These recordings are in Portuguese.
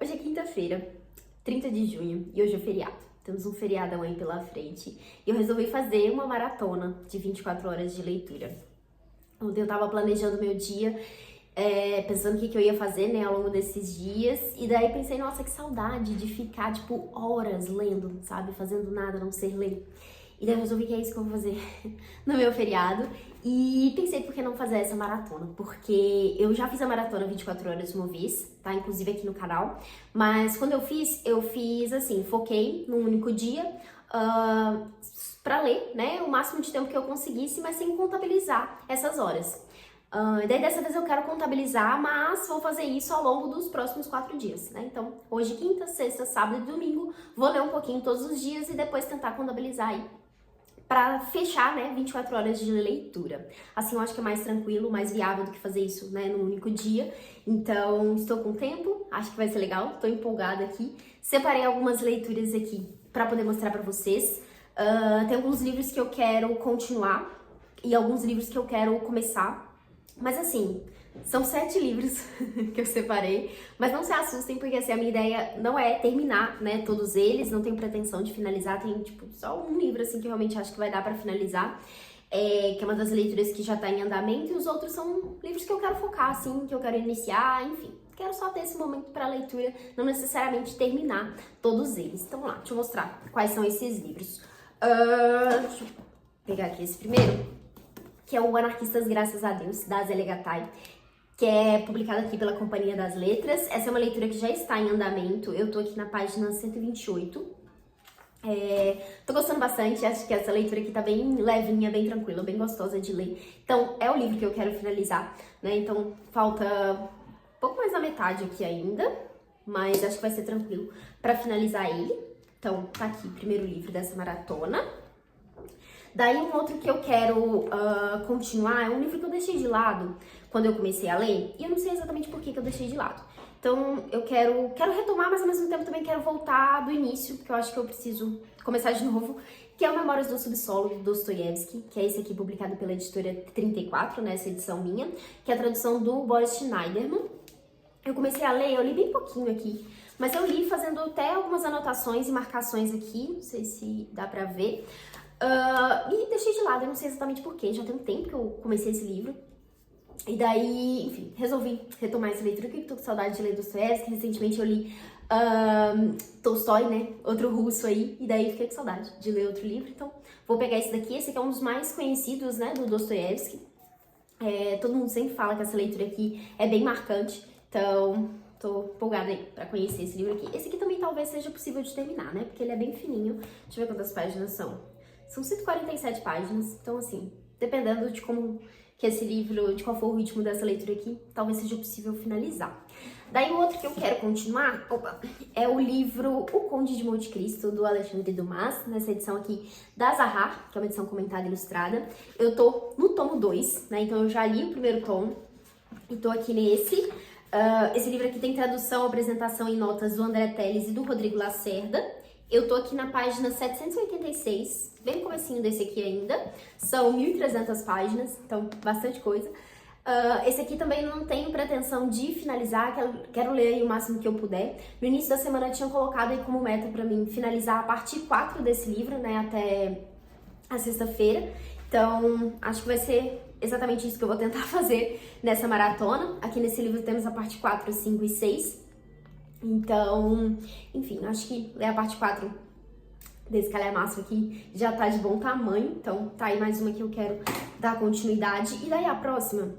Hoje é quinta-feira, 30 de junho, e hoje é feriado. Temos um feriadão aí pela frente. E eu resolvi fazer uma maratona de 24 horas de leitura. Ontem eu tava planejando meu dia, pensando o que eu ia fazer, né, ao longo desses dias. E daí pensei, nossa, que saudade de ficar, tipo, horas lendo, sabe? Fazendo nada, a não ser ler. E daí eu resolvi que é isso que eu vou fazer no meu feriado. E pensei por que não fazer essa maratona, porque eu já fiz a maratona 24 horas uma vez, tá? Inclusive aqui no canal. Mas quando eu fiz assim, foquei num único dia pra ler, né? O máximo de tempo que eu conseguisse, mas sem contabilizar essas horas. E daí dessa vez eu quero contabilizar, mas vou fazer isso ao longo dos próximos 4 dias, né? Então, hoje, quinta, sexta, sábado e domingo, vou ler um pouquinho todos os dias e depois tentar contabilizar aí pra fechar, né, 24 horas de leitura. Assim, eu acho que é mais tranquilo, mais viável do que fazer isso, né, num único dia. Então, estou com tempo, acho que vai ser legal, tô empolgada aqui. Separei algumas leituras aqui pra poder mostrar pra vocês. Tem alguns livros que eu quero continuar e alguns livros que eu quero começar. Mas assim, são 7 livros que eu separei, mas não se assustem porque assim, a minha ideia não é terminar, né, todos eles, não tenho pretensão de finalizar, tem tipo só um livro assim que eu realmente acho que vai dar pra finalizar, que é uma das leituras que já tá em andamento, e os outros são livros que eu quero focar, assim, que eu quero iniciar, enfim. Quero só ter esse momento pra leitura, não necessariamente terminar todos eles. Então vamos lá, deixa eu mostrar quais são esses livros. Deixa eu pegar aqui esse primeiro, que é o Anarquistas Graças a Deus, da Zélia Gattai, que é publicado aqui pela Companhia das Letras. Essa é uma leitura que já está em andamento, eu tô aqui na página 128. Tô gostando bastante, acho que essa leitura aqui tá bem levinha, bem tranquila, bem gostosa de ler. Então, é o livro que eu quero finalizar, né? Então, falta um pouco mais da metade aqui ainda, mas acho que vai ser tranquilo pra finalizar ele. Então, tá aqui o primeiro livro dessa maratona. Daí um outro que eu quero continuar é um livro que eu deixei de lado quando eu comecei a ler, e eu não sei exatamente por que eu deixei de lado. Então eu quero retomar, mas ao mesmo tempo também quero voltar do início, porque eu acho que eu preciso começar de novo, que é o Memórias do Subsolo, do Dostoiévski, que é esse aqui publicado pela editora 34, né, essa edição minha, que é a tradução do Boris Schneiderman. Eu comecei a ler, eu li bem pouquinho aqui, mas eu li fazendo até algumas anotações e marcações aqui, não sei se dá pra ver. E deixei de lado, eu não sei exatamente porquê, já tem um tempo que eu comecei esse livro. E daí, enfim, resolvi retomar essa leitura, porque eu tô com saudade de ler Dostoiévski. Recentemente eu li Tolstói, né, outro russo aí, e daí fiquei com saudade de ler outro livro. Então vou pegar esse daqui, esse aqui é um dos mais conhecidos, né, do Dostoiévski. Todo mundo sempre fala que essa leitura aqui é bem marcante, então tô empolgada aí pra conhecer esse livro aqui. Esse aqui também talvez seja possível de terminar, né, porque ele é bem fininho. Deixa eu ver quantas páginas são. São 147 páginas, então assim, dependendo de como que esse livro, de qual for o ritmo dessa leitura aqui, talvez seja possível finalizar. Daí o outro que eu quero continuar, é o livro O Conde de Monte Cristo, do Alexandre Dumas, nessa edição aqui da Zahar, que é uma edição comentada e ilustrada. Eu tô no tomo 2, né, então eu já li o primeiro tomo e tô aqui nesse. Esse livro aqui tem tradução, apresentação e notas do André Telles e do Rodrigo Lacerda. Eu tô aqui na página 786, bem no comecinho desse aqui ainda. São 1.300 páginas, então bastante coisa. Esse aqui também não tenho pretensão de finalizar, quero ler aí o máximo que eu puder. No início da semana eu tinha colocado aí como meta pra mim finalizar a parte 4 desse livro, né, até a sexta-feira. Então, acho que vai ser exatamente isso que eu vou tentar fazer nessa maratona. Aqui nesse livro temos a parte 4, 5 e 6. Então, enfim, acho que ler a parte 4 desse calhamaço aqui já tá de bom tamanho. Então, tá aí mais uma que eu quero dar continuidade. E daí a próxima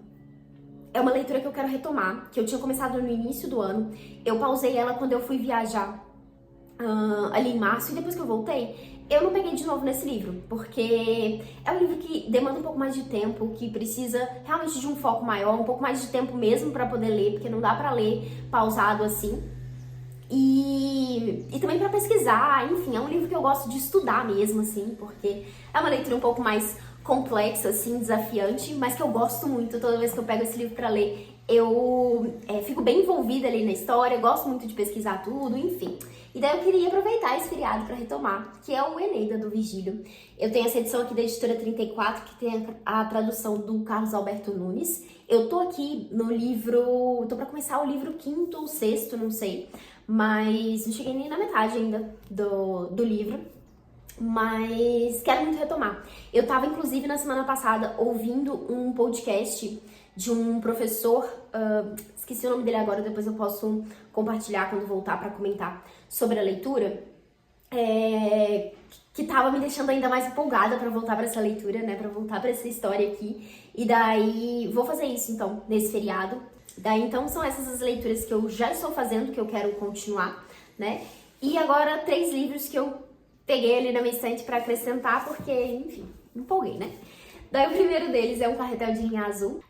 é uma leitura que eu quero retomar, que eu tinha começado no início do ano. Eu pausei ela quando eu fui viajar ali em março, e depois que eu voltei, eu não peguei de novo nesse livro, porque é um livro que demanda um pouco mais de tempo, que precisa realmente de um foco maior, um pouco mais de tempo mesmo pra poder ler, porque não dá pra ler pausado assim. E também pra pesquisar, enfim, é um livro que eu gosto de estudar mesmo, assim, porque é uma leitura um pouco mais complexa, assim, desafiante, mas que eu gosto muito. Toda vez que eu pego esse livro pra ler, eu fico bem envolvida ali na história, gosto muito de pesquisar tudo, enfim. E daí eu queria aproveitar esse feriado para retomar, que é o Eneida, do Virgílio. Eu tenho essa edição aqui da Editora 34, que tem a tradução do Carlos Alberto Nunes. Eu tô aqui no livro, tô para começar o livro quinto ou sexto, não sei, mas não cheguei nem na metade ainda do livro. Mas quero muito retomar. Eu tava, inclusive, na semana passada, ouvindo um podcast de um professor, esqueci o nome dele agora, depois eu posso compartilhar quando voltar para comentar sobre a leitura, que tava me deixando ainda mais empolgada para voltar para essa leitura, né, para voltar para essa história aqui. E daí vou fazer isso então nesse feriado. Daí então são essas as leituras que eu já estou fazendo, que eu quero continuar, né? E agora 3 livros que eu peguei ali na minha estante para acrescentar, porque, enfim, me empolguei, né? Daí o primeiro deles é Um Carretel de Linha Azul,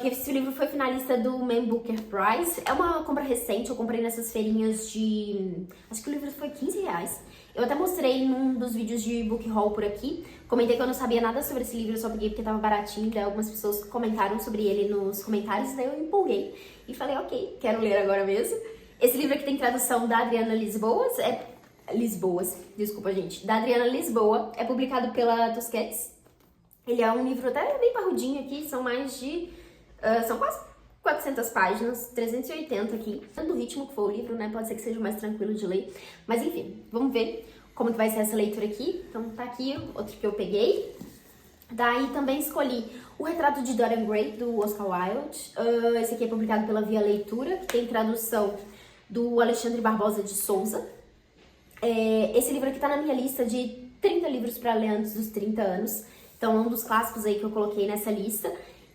que esse livro foi finalista do Man Booker Prize. É uma compra recente, eu comprei nessas feirinhas de... acho que o livro foi R$15. Eu até mostrei num dos vídeos de book haul por aqui. Comentei que eu não sabia nada sobre esse livro, eu só peguei porque tava baratinho. Daí algumas pessoas comentaram sobre ele nos comentários, daí eu empolguei. E falei, ok, quero ler agora mesmo. Esse livro aqui tem tradução da Adriana Lisboas, desculpa gente, da Adriana Lisboa, é publicado pela Tusquets. Ele é um livro até bem parrudinho aqui, são são quase 400 páginas, 380 aqui. Tanto do ritmo que for o livro, né, pode ser que seja mais tranquilo de ler. Mas enfim, vamos ver como que vai ser essa leitura aqui. Então tá aqui outro que eu peguei. Daí também escolhi O Retrato de Dorian Gray, do Oscar Wilde. Esse aqui é publicado pela Via Leitura, que tem tradução do Alexandre Barbosa de Souza. Esse livro aqui tá na minha lista de 30 livros para ler antes dos 30 anos. Então é um dos clássicos aí que eu coloquei nessa lista.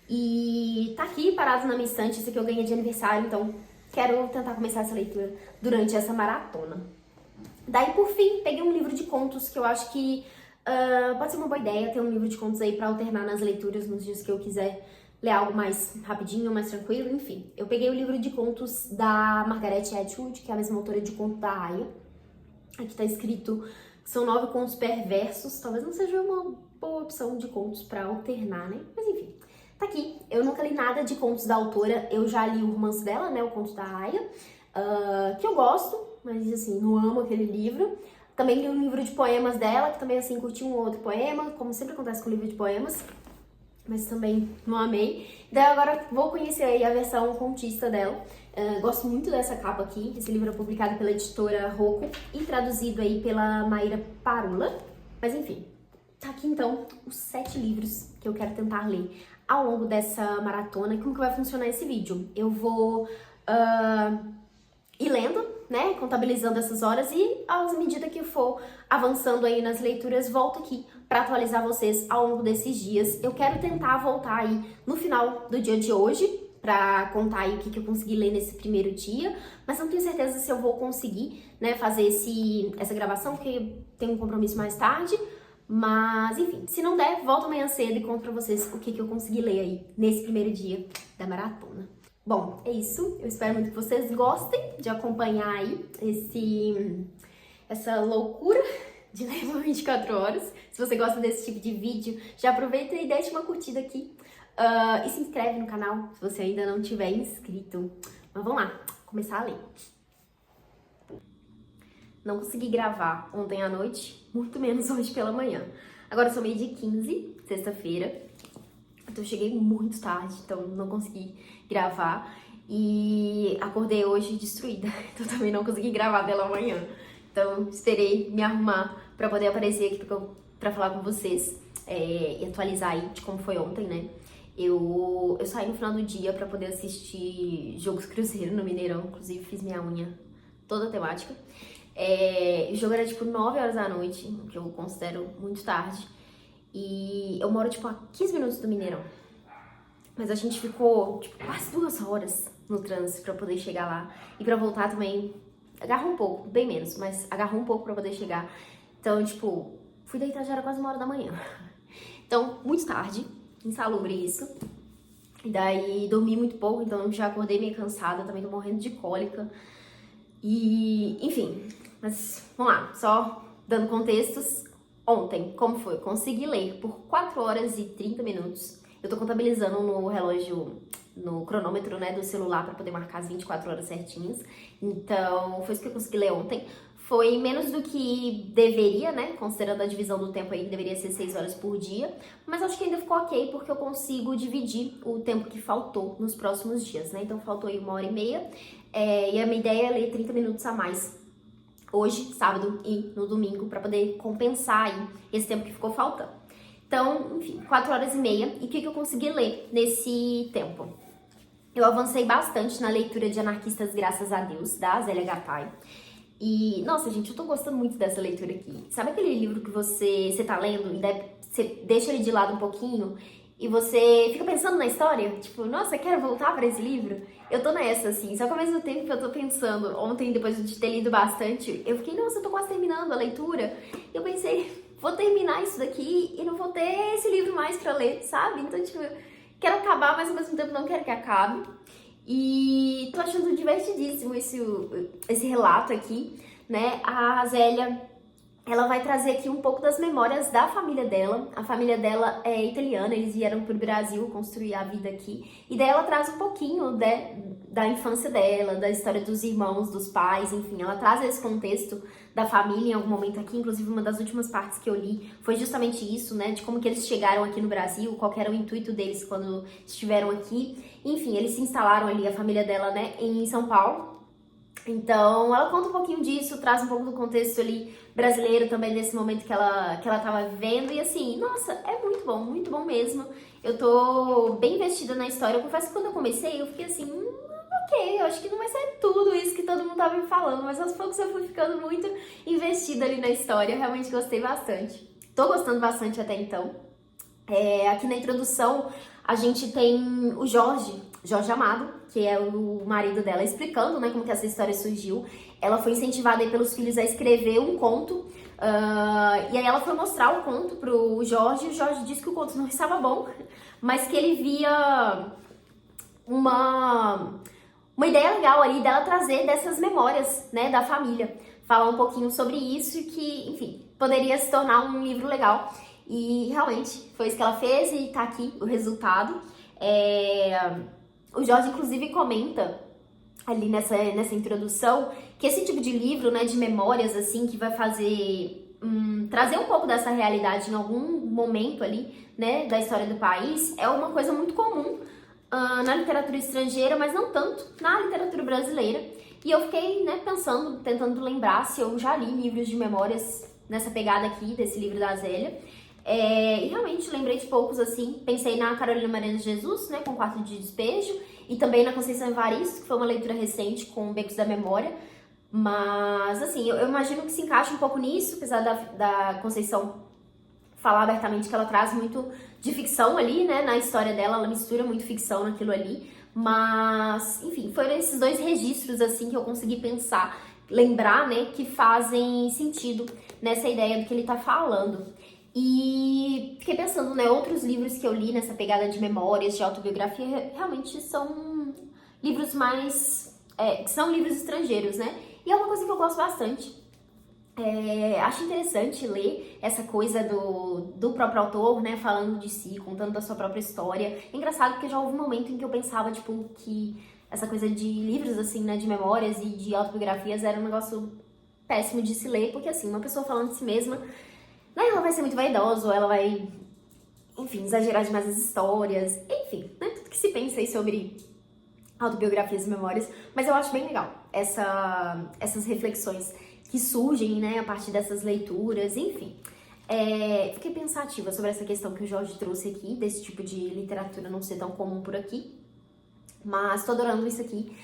E tá aqui parado na minha estante, esse aqui eu ganhei de aniversário, então quero tentar começar essa leitura durante essa maratona. Daí, por fim, peguei um livro de contos que eu acho que pode ser uma boa ideia ter um livro de contos aí pra alternar nas leituras nos dias que eu quiser ler algo mais rapidinho, mais tranquilo, enfim. Eu peguei o livro de contos da Margaret Atwood, que é a mesma autora de Conto da Aia. Aqui tá escrito que são 9 contos perversos, talvez não seja uma boa opção de contos pra alternar, né? Mas enfim, tá aqui. Eu nunca li nada de contos da autora, eu já li o romance dela, né, o Conto da Aia, que eu gosto, mas assim, não amo aquele livro. Também li um livro de poemas dela, que também assim, curti um outro poema, como sempre acontece com o livro de poemas, mas também não amei. Daí agora vou conhecer aí a versão contista dela. Gosto muito dessa capa aqui. Esse livro é publicado pela editora Rocco e traduzido aí pela Maíra Parula. Mas enfim, tá aqui então os 7 livros que eu quero tentar ler ao longo dessa maratona. E como que vai funcionar esse vídeo? Eu vou ir lendo, né, contabilizando essas horas e à medida que for avançando aí nas leituras, volto aqui para atualizar vocês ao longo desses dias. Eu quero tentar voltar aí no final do dia de hoje para contar aí o que eu consegui ler nesse primeiro dia, mas não tenho certeza se eu vou conseguir, né, fazer essa gravação, porque tem um compromisso mais tarde. Mas, enfim, se não der, volto amanhã cedo e conto pra vocês o que eu consegui ler aí nesse primeiro dia da maratona. Bom, é isso. Eu espero muito que vocês gostem de acompanhar aí essa loucura de ler por 24 horas. Se você gosta desse tipo de vídeo, já aproveita e deixa uma curtida aqui. E se inscreve no canal se você ainda não tiver inscrito. Mas vamos lá, começar a ler. Não consegui gravar ontem à noite, muito menos hoje pela manhã. Agora são 12h15, sexta-feira. Então eu cheguei muito tarde, então não consegui gravar. E acordei hoje destruída, então também não consegui gravar pela manhã. Então esperei me arrumar pra poder aparecer aqui pra falar com vocês e atualizar aí de como foi ontem, né? Eu saí no final do dia pra poder assistir Jogos Cruzeiro no Mineirão, inclusive fiz minha unha toda temática. O jogo era tipo 9 horas da noite, o que eu considero muito tarde. E eu moro tipo a 15 minutos do Mineirão. Mas a gente ficou tipo quase 2 horas no trânsito pra poder chegar lá. E pra voltar também agarrou um pouco, bem menos, mas agarrou um pouco pra poder chegar. Então, tipo, fui deitar já era quase 1 hora da manhã. Então, muito tarde, insalubre isso. E daí dormi muito pouco, então já acordei meio cansada, também tô morrendo de cólica. E, enfim, mas vamos lá, só dando contextos. Ontem, como foi? Consegui ler por 4 horas e 30 minutos. Eu tô contabilizando no relógio no cronômetro, né, do celular para poder marcar as 24 horas certinhas. Então, foi isso que eu consegui ler ontem. Foi menos do que deveria, né, considerando a divisão do tempo aí, deveria ser 6 horas por dia. Mas acho que ainda ficou ok, porque eu consigo dividir o tempo que faltou nos próximos dias, né. Então, faltou aí 1h30. E a minha ideia é ler 30 minutos a mais hoje, sábado e no domingo, para poder compensar aí esse tempo que ficou faltando. Então, enfim, 4h30. E o que eu consegui ler nesse tempo? Eu avancei bastante na leitura de Anarquistas Graças a Deus, da Zélia Gattai. E, nossa, gente, eu tô gostando muito dessa leitura aqui. Sabe aquele livro que você tá lendo e você deixa ele de lado um pouquinho e você fica pensando na história? Tipo, nossa, quero voltar pra esse livro? Eu tô nessa, assim. Só que ao mesmo tempo que eu tô pensando, ontem, depois de ter lido bastante, eu fiquei, nossa, eu tô quase terminando a leitura. E eu pensei, vou terminar isso daqui e não vou ter esse livro mais pra ler, sabe? Então, tipo, quero acabar, mas ao mesmo tempo não quero que acabe. E tô achando divertidíssimo esse relato aqui, né? A Zélia, ela vai trazer aqui um pouco das memórias da família dela. A família dela é italiana, eles vieram pro Brasil construir a vida aqui. E daí ela traz um pouquinho da infância dela, da história dos irmãos, dos pais, enfim. Ela traz esse contexto da família em algum momento aqui. Inclusive, uma das últimas partes que eu li foi justamente isso, né? De como que eles chegaram aqui no Brasil, qual que era o intuito deles quando estiveram aqui. Enfim, eles se instalaram ali, a família dela, né, em São Paulo. Então, ela conta um pouquinho disso, traz um pouco do contexto ali brasileiro também, desse momento que ela tava vivendo. E assim, nossa, é muito bom mesmo. Eu tô bem investida na história. Eu confesso que quando eu comecei, eu fiquei assim, ok, eu acho que não vai ser tudo isso que todo mundo tava me falando, mas aos poucos eu fui ficando muito investida ali na história. Eu realmente gostei bastante. Tô gostando bastante até então. Aqui na introdução, a gente tem o Jorge Amado, que é o marido dela, explicando, né, como que essa história surgiu. Ela foi incentivada aí pelos filhos a escrever um conto, e aí ela foi mostrar o conto pro Jorge, e o Jorge disse que o conto não estava bom, mas que ele via uma ideia legal aí dela trazer dessas memórias, né, da família. Falar um pouquinho sobre isso e que, enfim, poderia se tornar um livro legal. E realmente foi isso que ela fez e tá aqui o resultado. O Jorge, inclusive, comenta ali nessa introdução que esse tipo de livro, né, de memórias, assim, que vai fazer trazer um pouco dessa realidade em algum momento ali, né, da história do país, é uma coisa muito comum na literatura estrangeira, mas não tanto na literatura brasileira. E eu fiquei, né, pensando, tentando lembrar se eu já li livros de memórias nessa pegada aqui, desse livro da Zélia. E realmente lembrei de poucos, assim. Pensei na Carolina Maria de Jesus, né, com Quarto de Despejo, e também na Conceição Evaristo, que foi uma leitura recente com Becos da Memória. Mas, assim, eu imagino que se encaixa um pouco nisso, apesar da Conceição falar abertamente que ela traz muito de ficção ali, né, na história dela, ela mistura muito ficção naquilo ali. Mas, enfim, foram esses dois registros, assim, que eu consegui pensar, lembrar, né, que fazem sentido nessa ideia do que ele tá falando. E fiquei pensando, né, outros livros que eu li nessa pegada de memórias, de autobiografia, realmente são livros mais... que são livros estrangeiros, né? E é uma coisa que eu gosto bastante. Acho interessante ler essa coisa do próprio autor, né, falando de si, contando da sua própria história. É engraçado porque já houve um momento em que eu pensava, tipo, que essa coisa de livros, assim, né, de memórias e de autobiografias era um negócio péssimo de se ler, porque, assim, uma pessoa falando de si mesma... ela vai ser muito vaidosa, ou ela vai, enfim, exagerar demais as histórias, enfim, né? Tudo que se pensa aí sobre autobiografias e memórias, mas eu acho bem legal essas reflexões que surgem, né, a partir dessas leituras, enfim. Fiquei pensativa sobre essa questão que o Jorge trouxe aqui, desse tipo de literatura não ser tão comum por aqui, mas tô adorando isso aqui.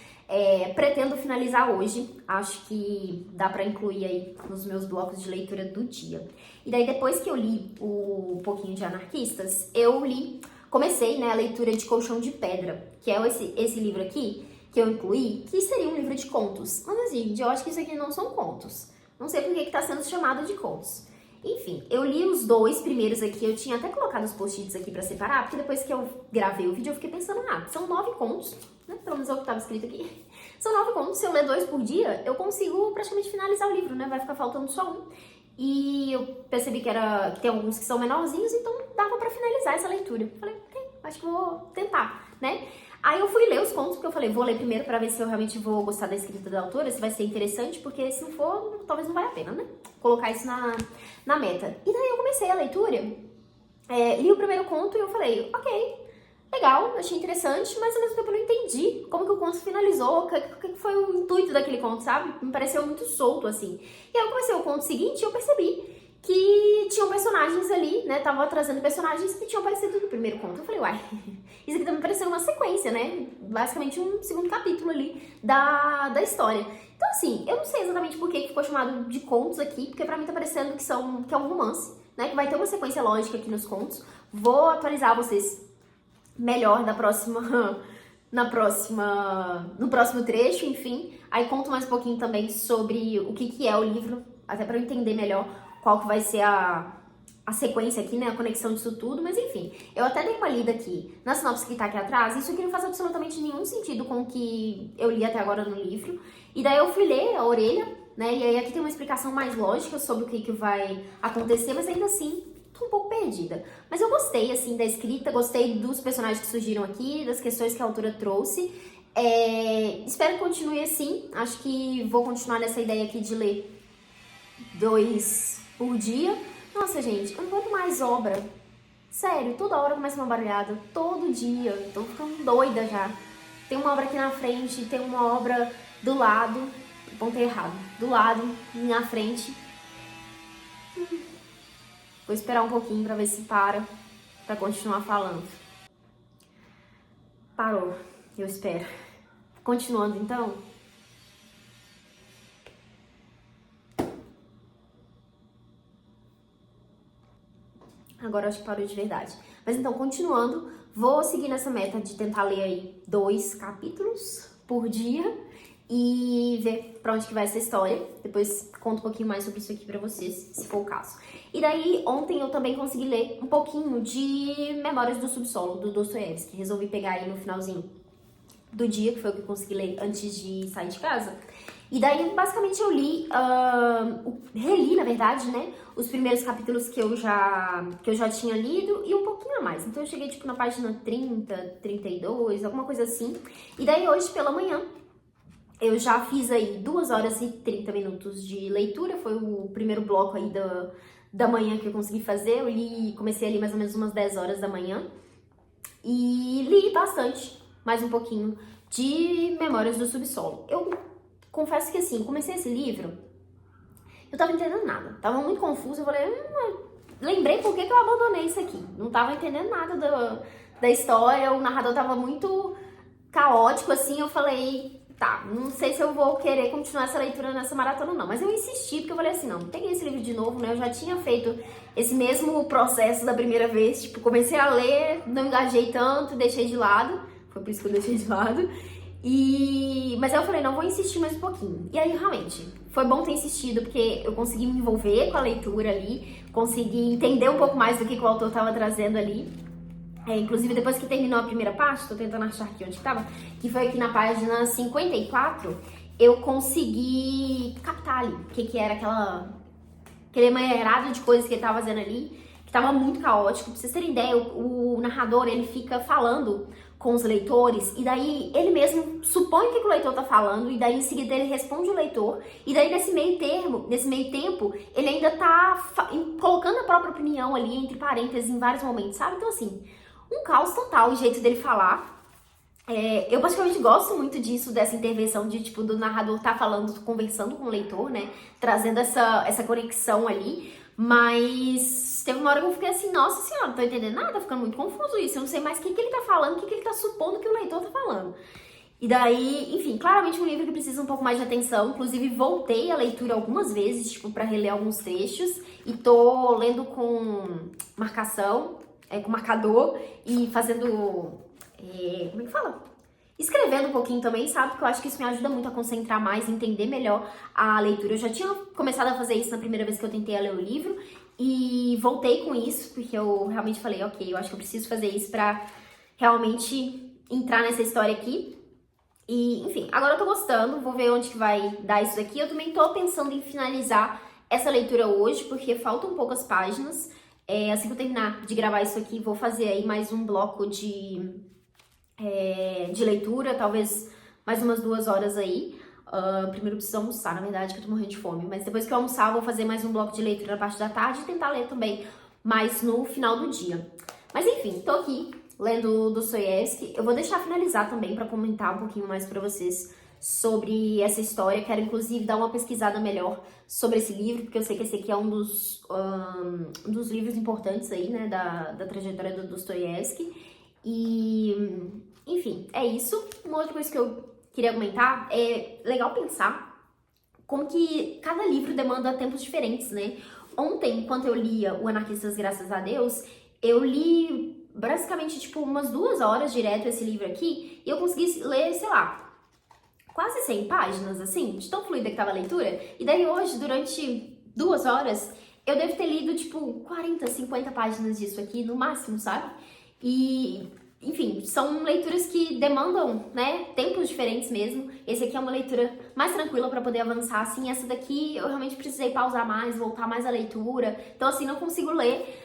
Pretendo finalizar hoje, acho que dá pra incluir aí nos meus blocos de leitura do dia. E daí depois que eu li o pouquinho de Anarquistas, comecei, né, a leitura de Colchão de Pedra, que é esse livro aqui, que eu incluí, que seria um livro de contos. Mas gente, eu acho que isso aqui não são contos. Não sei por que tá sendo chamado de contos. Enfim, eu li os 2 primeiros aqui, eu tinha até colocado os post-its aqui pra separar, porque depois que eu gravei o vídeo eu fiquei pensando, são 9 contos, né? Pelo menos é o que tava escrito aqui. São 9 contos, se eu ler 2 por dia, eu consigo praticamente finalizar o livro, né? Vai ficar faltando só um. E eu percebi que tem alguns que são menorzinhos, então dava pra finalizar essa leitura. Falei, ok, acho que vou tentar, né? Aí eu fui ler os contos, porque eu falei, vou ler primeiro pra ver se eu realmente vou gostar da escrita da autora, se vai ser interessante, porque se não for, talvez não valha a pena, né? Colocar isso na meta. E daí eu comecei a leitura, li o primeiro conto e eu falei, ok, legal, achei interessante, mas ao mesmo tempo eu não entendi como que o conto finalizou, o que foi o intuito daquele conto, sabe? Me pareceu muito solto, assim. E aí eu comecei o conto seguinte e eu percebi que tinham personagens ali, né? Tava trazendo personagens que tinham aparecido no primeiro conto. Eu falei, uai, isso aqui tá me parecendo uma sequência, né? Basicamente um segundo capítulo ali da história. Então, assim, eu não sei exatamente por que ficou chamado de contos aqui, porque pra mim tá parecendo que é um romance, né? Que vai ter uma sequência lógica aqui nos contos. Vou atualizar vocês melhor no próximo trecho, enfim. Aí conto mais um pouquinho também sobre o que é o livro, até pra eu entender melhor qual que vai ser a sequência aqui, né, a conexão disso tudo, mas enfim, eu até dei uma lida aqui na sinopse que tá aqui atrás, isso aqui não faz absolutamente nenhum sentido com o que eu li até agora no livro, e daí eu fui ler a orelha, né, e aí aqui tem uma explicação mais lógica sobre o que vai acontecer, mas ainda assim, tô um pouco perdida. Mas eu gostei, assim, da escrita, gostei dos personagens que surgiram aqui, das questões que a autora trouxe, espero que continue assim, acho que vou continuar nessa ideia aqui de ler 2 por dia. Nossa, gente, eu não aguento mais obra. Sério, toda hora começa uma barulhada. Todo dia. Eu tô ficando doida já. Tem uma obra aqui na frente, tem uma obra do lado. Pontei errado. Do lado, na frente. Vou esperar um pouquinho pra ver se para, pra continuar falando. Parou. Eu espero. Continuando, então. Agora acho que parou de verdade. Mas então, continuando, vou seguir nessa meta de tentar ler aí 2 capítulos por dia e ver pra onde que vai essa história. Depois conto um pouquinho mais sobre isso aqui pra vocês, se for o caso. E daí, ontem eu também consegui ler um pouquinho de Memórias do Subsolo, do Dostoiévski. Resolvi pegar aí no finalzinho do dia, que foi o que eu consegui ler antes de sair de casa. E daí, basicamente, eu reli, na verdade, né, os primeiros capítulos que eu já tinha lido e um pouquinho a mais. Então, eu cheguei, tipo, na página 30, 32, alguma coisa assim. E daí, hoje, pela manhã, eu já fiz aí 2 horas e 30 minutos de leitura. Foi o primeiro bloco aí da manhã que eu consegui fazer. Comecei ali mais ou menos umas 10 horas da manhã. E li bastante, mais um pouquinho, de Memórias do Subsolo. Eu confesso que assim, comecei esse livro, eu tava entendendo nada, tava muito confusa, eu falei, lembrei por que eu abandonei isso aqui, não tava entendendo nada da história, o narrador tava muito caótico, assim, eu falei, tá, não sei se eu vou querer continuar essa leitura nessa maratona não, mas eu insisti, porque eu falei assim, não, peguei esse livro de novo, né, eu já tinha feito esse mesmo processo da primeira vez, tipo, comecei a ler, não engajei tanto, deixei de lado, foi por isso que eu deixei de lado. Mas aí eu falei, não, vou insistir mais um pouquinho. E aí, realmente, foi bom ter insistido, porque eu consegui me envolver com a leitura ali, consegui entender um pouco mais do que o autor estava trazendo ali. Inclusive, depois que terminou a primeira parte, tô tentando achar aqui onde estava, que foi aqui na página 54, eu consegui captar ali o que era aquele emaranhado de coisas que ele tava fazendo ali, que tava muito caótico. Pra vocês terem ideia, o narrador, ele fica falando com os leitores, e daí ele mesmo supõe o que o leitor tá falando, e daí em seguida ele responde o leitor, e daí nesse meio tempo, ele ainda tá colocando a própria opinião ali, entre parênteses, em vários momentos, sabe? Então assim, um caos total o jeito dele falar. Eu particularmente gosto muito disso, dessa intervenção de, tipo, do narrador tá falando, conversando com o leitor, né, trazendo essa conexão ali, mas teve uma hora que eu fiquei assim, nossa senhora, não tô entendendo nada, tá ficando muito confuso isso, eu não sei mais o que ele tá falando, o que ele tá supondo que o leitor tá falando. E daí, enfim, claramente um livro que precisa um pouco mais de atenção, inclusive voltei a leitura algumas vezes, tipo, pra reler alguns trechos, e tô lendo com marcação, com marcador, e fazendo, como é que fala? Escrevendo um pouquinho também, sabe? Porque eu acho que isso me ajuda muito a concentrar mais, entender melhor a leitura. Eu já tinha começado a fazer isso na primeira vez que eu tentei ler o livro e voltei com isso, porque eu realmente falei, ok, eu acho que eu preciso fazer isso pra realmente entrar nessa história aqui. E, enfim, agora eu tô gostando, vou ver onde que vai dar isso daqui. Eu também tô pensando em finalizar essa leitura hoje, porque faltam poucas páginas. Assim que eu terminar de gravar isso aqui, vou fazer aí mais um bloco de de leitura, talvez mais umas 2 horas aí. Primeiro eu preciso almoçar, na verdade, que eu tô morrendo de fome. Mas depois que eu almoçar, eu vou fazer mais um bloco de leitura na parte da tarde e tentar ler também mais no final do dia. Mas enfim, tô aqui lendo Dostoiévski. Eu vou deixar finalizar também para comentar um pouquinho mais para vocês sobre essa história. Quero inclusive dar uma pesquisada melhor sobre esse livro, porque eu sei que esse aqui é um dos livros importantes aí, né, da trajetória do Dostoiévski. E, enfim, é isso. Uma outra coisa que eu queria comentar é legal pensar como que cada livro demanda tempos diferentes, né? Ontem, enquanto eu lia O Anarquistas Graças a Deus, eu li basicamente, tipo, umas 2 horas direto esse livro aqui, e eu consegui ler, sei lá, quase 100 páginas, assim, de tão fluida que tava a leitura. E daí hoje, durante 2 horas, eu devo ter lido, tipo, 40, 50 páginas disso aqui, no máximo, sabe? E, enfim, são leituras que demandam, né, tempos diferentes mesmo. Esse aqui é uma leitura mais tranquila pra poder avançar, assim. Essa daqui eu realmente precisei pausar mais, voltar mais à leitura. Então, assim, não consigo ler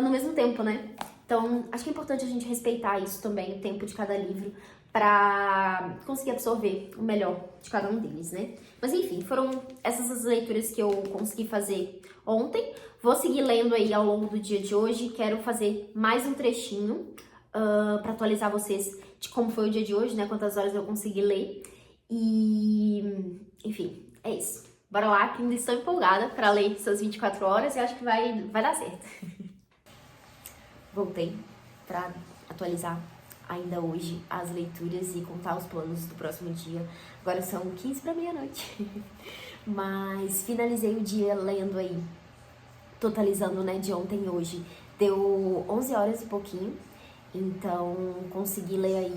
no mesmo tempo, né? Então, acho que é importante a gente respeitar isso também, o tempo de cada livro, pra conseguir absorver o melhor de cada um deles, né? Mas enfim, foram essas as leituras que eu consegui fazer ontem. Vou seguir lendo aí ao longo do dia de hoje. Quero fazer mais um trechinho pra atualizar vocês de como foi o dia de hoje, né? Quantas horas eu consegui ler. E, enfim, é isso. Bora lá, que ainda estou empolgada pra ler essas 24 horas e acho que vai dar certo. Voltei pra atualizar ainda hoje as leituras e contar os planos do próximo dia. Agora são 15 para meia-noite. Mas finalizei o dia lendo aí, totalizando, né, de ontem e hoje. Deu 11 horas e pouquinho, então consegui ler aí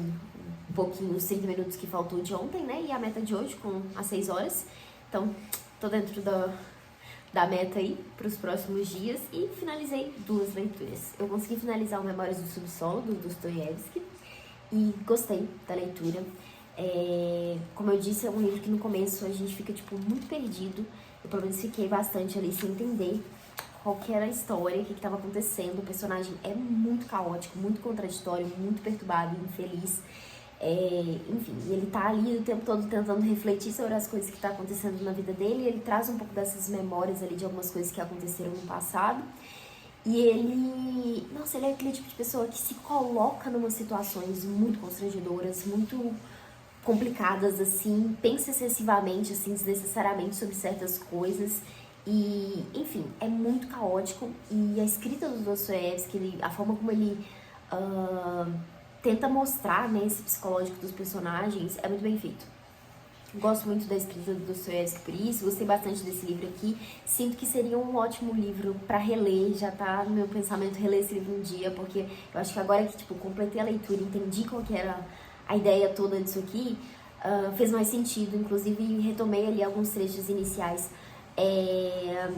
um pouquinho, os 30 minutos que faltou de ontem, né, e a meta de hoje com as 6 horas. Então, tô dentro da meta aí para os próximos dias e finalizei 2 leituras. Eu consegui finalizar o Memórias do Subsolo, do Dostoiévski, e gostei da leitura. Como eu disse, é um livro que no começo a gente fica, tipo, muito perdido. Eu, pelo menos, fiquei bastante ali sem entender qual que era a história, o que estava acontecendo. O personagem é muito caótico, muito contraditório, muito perturbado, infeliz. Enfim, ele tá ali o tempo todo tentando refletir sobre as coisas que tá acontecendo na vida dele, e ele traz um pouco dessas memórias ali de algumas coisas que aconteceram no passado. E ele, nossa, ele é aquele tipo de pessoa que se coloca em umas situações muito constrangedoras, muito complicadas, assim, pensa excessivamente, assim, desnecessariamente sobre certas coisas. E, enfim, é muito caótico. E a escrita do Dostoiévski, a forma como ele tenta mostrar, né, esse psicológico dos personagens, é muito bem feito. Gosto muito da escrita do Dostoiévski por isso, gostei bastante desse livro aqui. Sinto que seria um ótimo livro pra reler, já tá no meu pensamento reler esse livro um dia, porque eu acho que agora que, tipo, completei a leitura, entendi qual que era a ideia toda disso aqui, fez mais sentido. Inclusive, retomei ali alguns trechos iniciais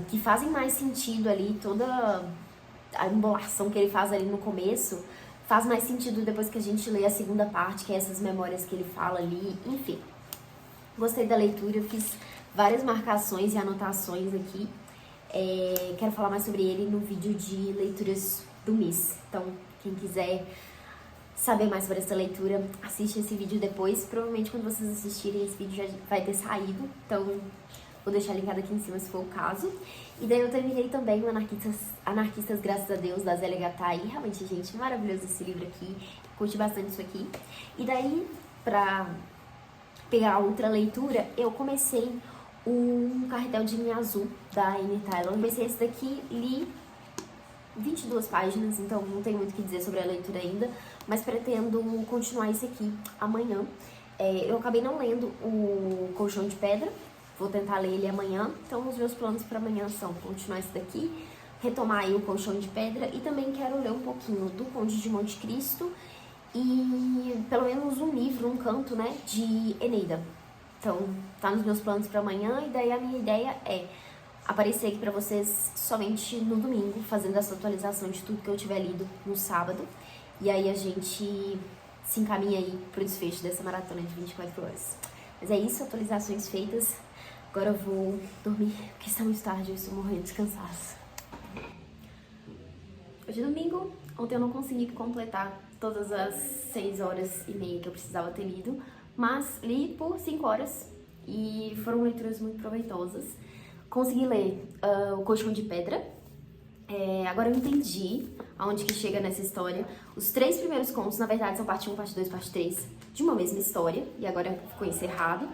que fazem mais sentido ali, toda a embolação que ele faz ali no começo, faz mais sentido depois que a gente lê a segunda parte, que é essas memórias que ele fala ali, enfim. Gostei da leitura, fiz várias marcações e anotações aqui. Quero falar mais sobre ele no vídeo de leituras do mês. Então, quem quiser saber mais sobre essa leitura, assiste esse vídeo depois. Provavelmente quando vocês assistirem esse vídeo já vai ter saído. Então, vou deixar linkado aqui em cima se for o caso. E daí eu terminei também o Anarquistas Graças a Deus, da Zélia Gattai. Realmente, gente, maravilhoso esse livro aqui. Curti bastante isso aqui. E daí, pra pegar outra leitura, eu comecei um Carretel de Linha Azul, da Amy Taylor. Comecei esse daqui, li 22 páginas, então não tem muito o que dizer sobre a leitura ainda, mas pretendo continuar esse aqui amanhã. Eu acabei não lendo o Colchão de Pedra, vou tentar ler ele amanhã, então os meus planos para amanhã são continuar esse daqui, retomar aí o Colchão de Pedra, e também quero ler um pouquinho do Conde de Monte Cristo e pelo menos um livro, um canto, né, de Eneida. Então, tá nos meus planos para amanhã, e daí a minha ideia é aparecer aqui pra vocês somente no domingo, fazendo essa atualização de tudo que eu tiver lido no sábado. E aí a gente se encaminha aí pro desfecho dessa maratona de 24 horas. Mas é isso, atualizações feitas. Agora eu vou dormir, porque está muito tarde, eu estou morrendo de cansaço. Hoje é domingo, ontem eu não consegui completar todas as 6 horas e meia que eu precisava ter lido, mas li por 5 horas e foram leituras muito proveitosas. Consegui ler O Colchão de Pedra. Agora eu entendi aonde que chega nessa história. Os 3 primeiros contos, na verdade, são parte 1, parte 2, parte 3 de uma mesma história, e agora ficou encerrado.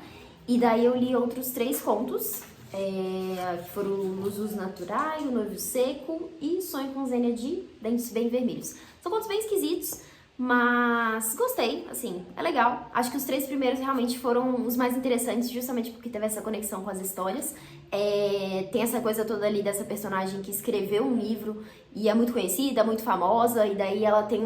E daí eu li outros 3 contos, que foram Luz Uso Natural, O Noivo Seco e Sonho com Zênia de Dentes Bem Vermelhos. São contos bem esquisitos, mas gostei, assim, é legal. Acho que os 3 primeiros realmente foram os mais interessantes, justamente porque teve essa conexão com as histórias. Tem essa coisa toda ali dessa personagem que escreveu um livro e é muito conhecida, muito famosa, e daí ela tem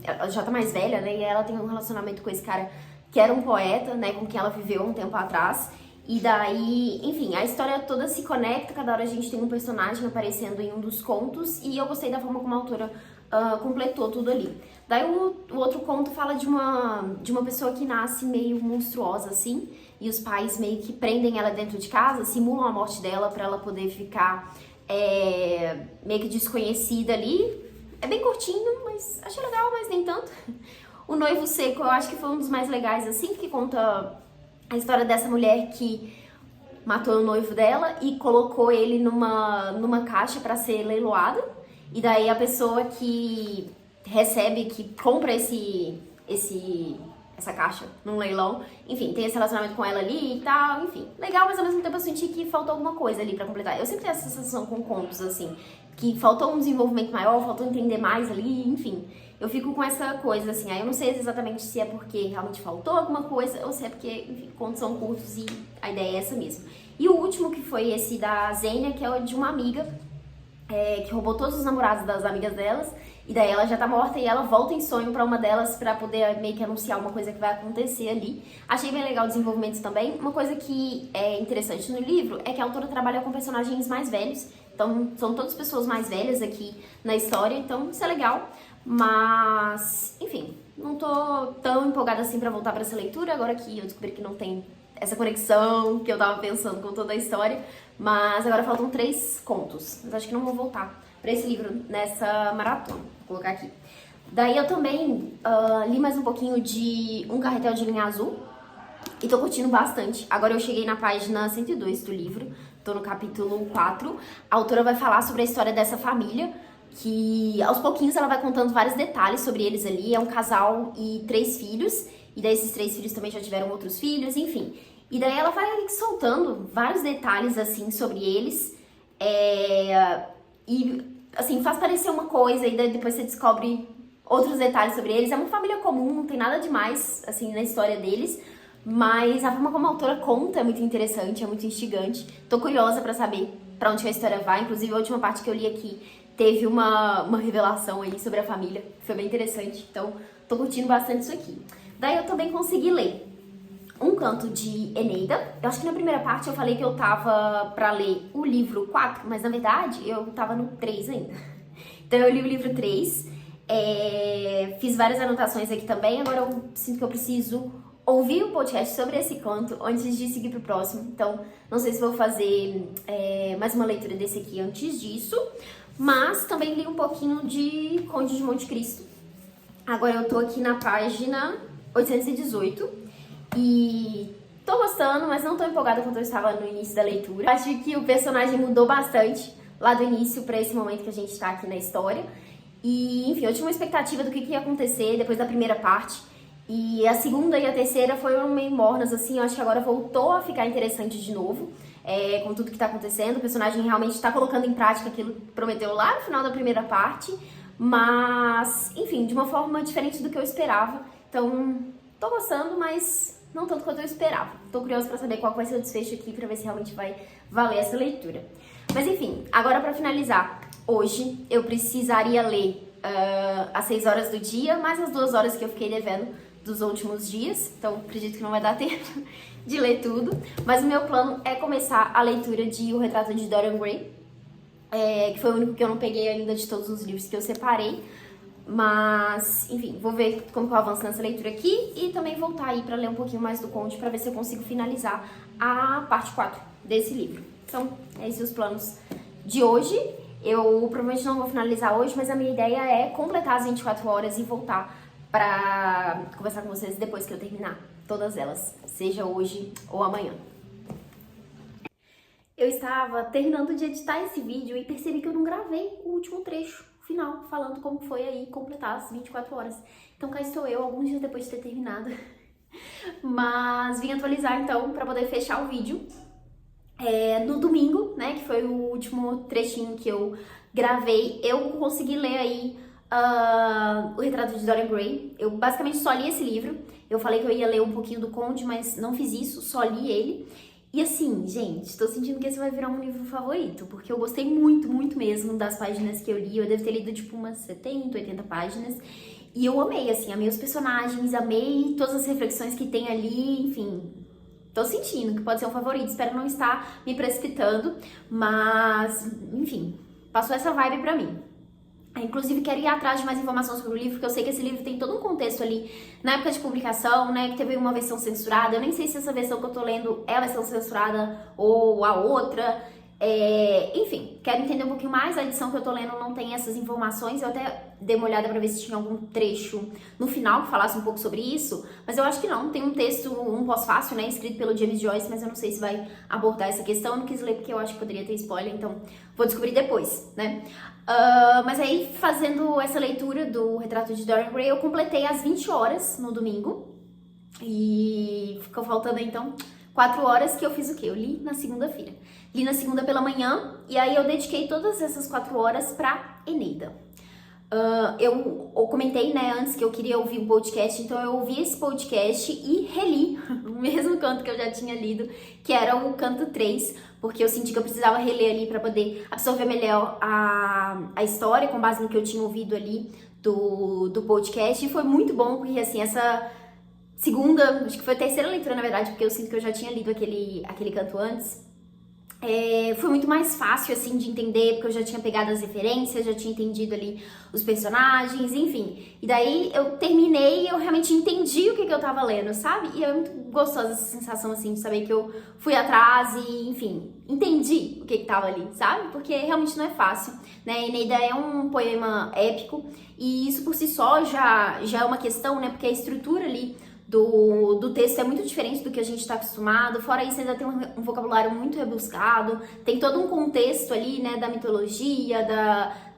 ela já tá mais velha, né, e ela tem um relacionamento com esse cara que era um poeta, né, com quem ela viveu um tempo atrás. E daí, enfim, a história toda se conecta, cada hora a gente tem um personagem aparecendo em um dos contos, e eu gostei da forma como a autora completou tudo ali. Daí o outro conto fala de uma pessoa que nasce meio monstruosa, assim, e os pais meio que prendem ela dentro de casa, simulam a morte dela pra ela poder ficar meio que desconhecida ali. É bem curtinho, mas achei legal, mas nem tanto. O Noivo Seco eu acho que foi um dos mais legais, assim, que conta a história dessa mulher que matou o noivo dela e colocou ele numa caixa pra ser leiloado. E daí a pessoa que recebe, que compra essa caixa num leilão, enfim, tem esse relacionamento com ela ali e tal, enfim. Legal, mas ao mesmo tempo eu senti que faltou alguma coisa ali pra completar. Eu sempre tenho essa sensação com contos, assim, que faltou um desenvolvimento maior, faltou entender mais ali, enfim. Eu fico com essa coisa, assim, aí eu não sei exatamente se é porque realmente faltou alguma coisa ou se é porque, enfim, contos são curtos e a ideia é essa mesmo. E o último, que foi esse da Zênia, que é de uma amiga que roubou todos os namorados das amigas delas, e daí ela já tá morta e ela volta em sonho pra uma delas pra poder meio que anunciar uma coisa que vai acontecer ali. Achei bem legal o desenvolvimento também. Uma coisa que é interessante no livro é que a autora trabalha com personagens mais velhos, então são todas pessoas mais velhas aqui na história, então isso é legal. Mas, enfim, não tô tão empolgada assim pra voltar pra essa leitura, agora que eu descobri que não tem essa conexão que eu tava pensando com toda a história. Mas agora faltam 3 contos, mas acho que não vou voltar pra esse livro nessa maratona. Vou colocar aqui. Daí eu também li mais um pouquinho de Um Carretel de Linha Azul e tô curtindo bastante. Agora eu cheguei na página 102 do livro, tô no capítulo 4. A autora vai falar sobre a história dessa família, que aos pouquinhos ela vai contando vários detalhes sobre eles ali. É um casal e 3 filhos, e daí esses 3 filhos também já tiveram outros filhos, enfim. E daí ela vai soltando vários detalhes, assim, sobre eles. E, assim, faz parecer uma coisa e daí depois você descobre outros detalhes sobre eles. É uma família comum, não tem nada demais, assim, na história deles. Mas a forma como a autora conta é muito interessante, é muito instigante. Tô curiosa pra saber pra onde a história vai. Inclusive, a última parte que eu li aqui teve uma revelação aí sobre a família. Foi bem interessante, então tô curtindo bastante isso aqui. Daí eu também consegui ler Um Canto de Eneida. Eu acho que na primeira parte eu falei que eu tava pra ler o livro 4, mas na verdade eu tava no 3 ainda. Então eu li o livro 3, fiz várias anotações aqui também. Agora eu sinto que eu preciso ouvir um podcast sobre esse conto antes de seguir pro próximo. Então não sei se vou fazer mais uma leitura desse aqui antes disso. Mas também li um pouquinho de Conde de Monte Cristo. Agora eu tô aqui na página 818 e tô gostando, mas não tô empolgada quanto eu estava no início da leitura. Acho que o personagem mudou bastante lá do início pra esse momento que a gente tá aqui na história. E, enfim, eu tinha uma expectativa do que ia acontecer depois da primeira parte. E a segunda e a terceira foram meio mornas, assim. Eu acho que agora voltou a ficar interessante de novo, com tudo que tá acontecendo. O personagem realmente tá colocando em prática aquilo que prometeu lá no final da primeira parte. Mas, enfim, de uma forma diferente do que eu esperava. Então, tô gostando, mas não tanto quanto eu esperava. Tô curiosa pra saber qual vai ser o desfecho aqui, pra ver se realmente vai valer essa leitura. Mas enfim, agora pra finalizar, hoje eu precisaria ler às 6 horas do dia, mais as 2 horas que eu fiquei devendo dos últimos dias. Então, acredito que não vai dar tempo de ler tudo. Mas o meu plano é começar a leitura de O Retrato de Dorian Gray, que foi o único que eu não peguei ainda de todos os livros que eu separei. Mas, enfim, vou ver como que eu avanço nessa leitura aqui e também voltar aí pra ler um pouquinho mais do Conde pra ver se eu consigo finalizar a parte 4 desse livro. Então, esses são os planos de hoje. Eu provavelmente não vou finalizar hoje, mas a minha ideia é completar as 24 horas e voltar pra conversar com vocês depois que eu terminar todas elas, seja hoje ou amanhã. Eu estava terminando de editar esse vídeo e percebi que eu não gravei o último trecho final, falando como foi aí completar as 24 horas. Então cá estou eu, alguns dias depois de ter terminado. Mas vim atualizar então para poder fechar o vídeo. No domingo, né, que foi o último trechinho que eu gravei, eu consegui ler aí o Retrato de Dorian Gray. Eu basicamente só li esse livro. Eu falei que eu ia ler um pouquinho do Conde, mas não fiz isso, só li ele. E assim, gente, tô sentindo que esse vai virar um livro favorito, porque eu gostei muito, muito mesmo das páginas que eu li. Eu devo ter lido tipo umas 70, 80 páginas. E eu amei, assim, amei os personagens, amei todas as reflexões que tem ali, enfim. Tô sentindo que pode ser um favorito, espero não estar me precipitando, mas, enfim, passou essa vibe pra mim. Inclusive, quero ir atrás de mais informações sobre o livro, porque eu sei que esse livro tem todo um contexto ali na época de publicação, né, que teve uma versão censurada. Eu nem sei se essa versão que eu tô lendo é a versão censurada ou a outra. Enfim, quero entender um pouquinho mais. A edição que eu tô lendo não tem essas informações. Eu até dei uma olhada pra ver se tinha algum trecho no final que falasse um pouco sobre isso, mas eu acho que não. Tem um texto, um pós-fácil, né, escrito pelo James Joyce, mas eu não sei se vai abordar essa questão. Eu não quis ler porque eu acho que poderia ter spoiler, então vou descobrir depois, né. Mas aí, fazendo essa leitura do Retrato de Dorian Gray, eu completei as 20 horas no domingo. E ficou faltando, então, 4 horas que eu fiz o quê? Eu li na segunda-feira. Li na segunda pela manhã, e aí eu dediquei todas essas 4 horas pra Eneida. Eu comentei, né, antes que eu queria ouvir o podcast, então eu ouvi esse podcast e reli o mesmo canto que eu já tinha lido, que era o canto 3, porque eu senti que eu precisava reler ali para poder absorver melhor a história, com base no que eu tinha ouvido ali do podcast, e foi muito bom, porque assim, essa segunda, acho que foi a terceira leitura, na verdade, porque eu sinto que eu já tinha lido aquele canto antes. Foi muito mais fácil, assim, de entender, porque eu já tinha pegado as referências, já tinha entendido ali os personagens, enfim. E daí eu terminei e eu realmente entendi o que eu tava lendo, sabe? E é muito gostosa essa sensação, assim, de saber que eu fui atrás e, enfim, entendi o que tava ali, sabe? Porque realmente não é fácil, né? Eneida é um poema épico e isso por si só já é uma questão, né? Porque a estrutura ali do texto é muito diferente do que a gente está acostumado, fora isso ainda tem um vocabulário muito rebuscado, tem todo um contexto ali, né, da mitologia,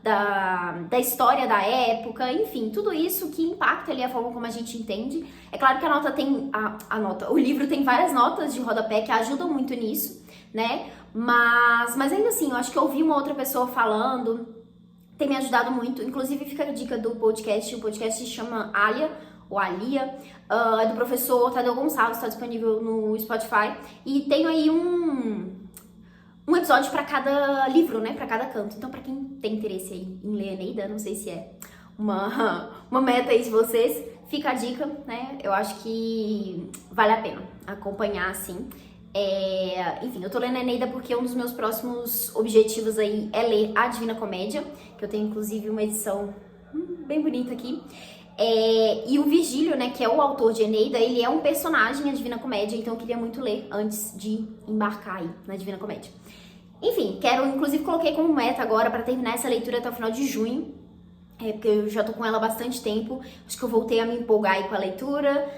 da história da época, enfim, tudo isso que impacta ali a forma como a gente entende. É claro que a nota tem, o livro tem várias notas de rodapé que ajudam muito nisso, né, mas ainda assim, eu acho que ouvir uma outra pessoa falando tem me ajudado muito, inclusive fica a dica do podcast, o podcast se chama Alia, ou Alia, é do professor Tadeu Gonçalves, está disponível no Spotify, e tenho aí um episódio para cada livro, né, para cada canto. Então, para quem tem interesse aí em ler Eneida, não sei se é uma meta aí de vocês, fica a dica, né, eu acho que vale a pena acompanhar, assim. Enfim, eu tô lendo Eneida porque um dos meus próximos objetivos aí é ler a Divina Comédia, que eu tenho inclusive uma edição bem bonita aqui. E o Virgílio, né, que é o autor de Eneida, ele é um personagem na Divina Comédia, então eu queria muito ler antes de embarcar aí na Divina Comédia. Enfim, inclusive coloquei como meta agora para terminar essa leitura até o final de junho, porque eu já tô com ela há bastante tempo, acho que eu voltei a me empolgar aí com a leitura,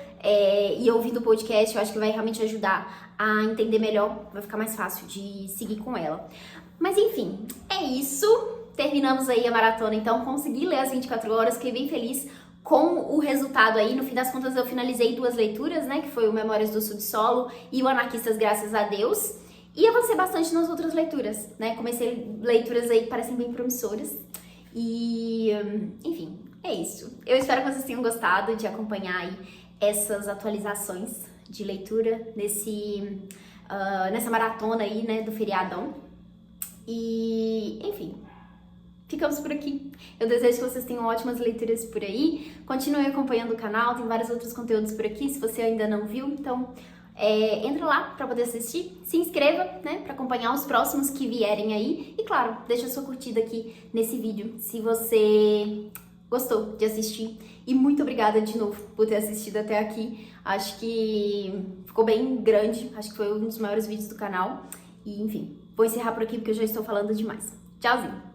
e ouvindo o podcast eu acho que vai realmente ajudar a entender melhor, vai ficar mais fácil de seguir com ela. Mas enfim, é isso, terminamos aí a maratona, então consegui ler as 24 horas, fiquei bem feliz com o resultado aí. No fim das contas eu finalizei 2 leituras, né, que foi o Memórias do Subsolo e o Anarquistas Graças a Deus, e avancei bastante nas outras leituras, né, comecei leituras aí que parecem bem promissoras, e enfim, é isso. Eu espero que vocês tenham gostado de acompanhar aí essas atualizações de leitura nessa maratona aí, né, do feriadão, e enfim, ficamos por aqui. Eu desejo que vocês tenham ótimas leituras por aí. Continue acompanhando o canal, tem vários outros conteúdos por aqui, se você ainda não viu. Então, entra lá para poder assistir. Se inscreva, né, para acompanhar os próximos que vierem aí. E claro, deixa sua curtida aqui nesse vídeo, se você gostou de assistir. E muito obrigada de novo por ter assistido até aqui. Acho que ficou bem grande, acho que foi um dos maiores vídeos do canal. E enfim, vou encerrar por aqui porque eu já estou falando demais. Tchauzinho!